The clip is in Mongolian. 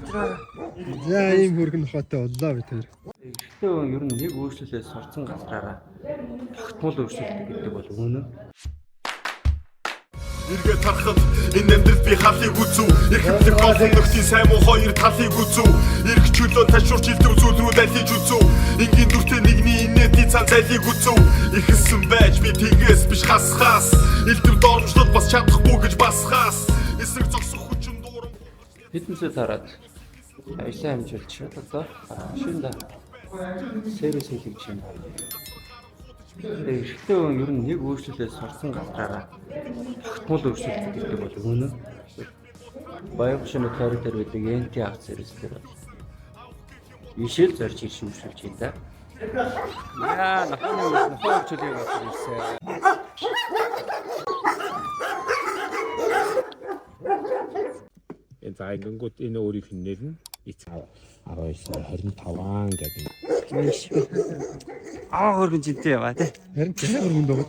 За ийм хөргөн нохотой боллоо би тэр. Ихтэй ер нь нэг өөрчлөлөөс сурцсан газраараа тогтмол өөрчлөлт гэдэг бол үнэн. Эргээд харахад энэ амьдрал би халыг үзүү. Эрхэмлэх олон нөхдийн сайн муу хоёр талыг үзүү. Эрх чөлөө ташуурч илдвэр зүйл рүү дайлж үзүү. Ингийн дүртэй нэгний инээдний цан зайлыг үзүү. Ихсэн байж би тэгээс биш хасхаас. Илдвэр доромжлол бас чадахгүй гэж басхаас. Эсрэг зогсох хүчин дуурам. Фитнесээ тараад аялаа амжилт шууд одоо шинэ сервис хийлгэж байна. Ихтэй ер нь нэг өөрчлөлөөс сурцсан газраараа тогтмол өөрчлөлт гэдэг бол үнэн. Баян шинэ тойрог дээр байдаг энти авц сервис дээр ишэл зорж ирж өмшүүлж байна да. Яа, нохоо чөлөөг авч ирсэн. За ингэнгүүт энэ өөрийнх нь нэр нь 19 25 гэдэг. Хөргөн жинтэй яваа тий. Харин тэр хөргөн дөө.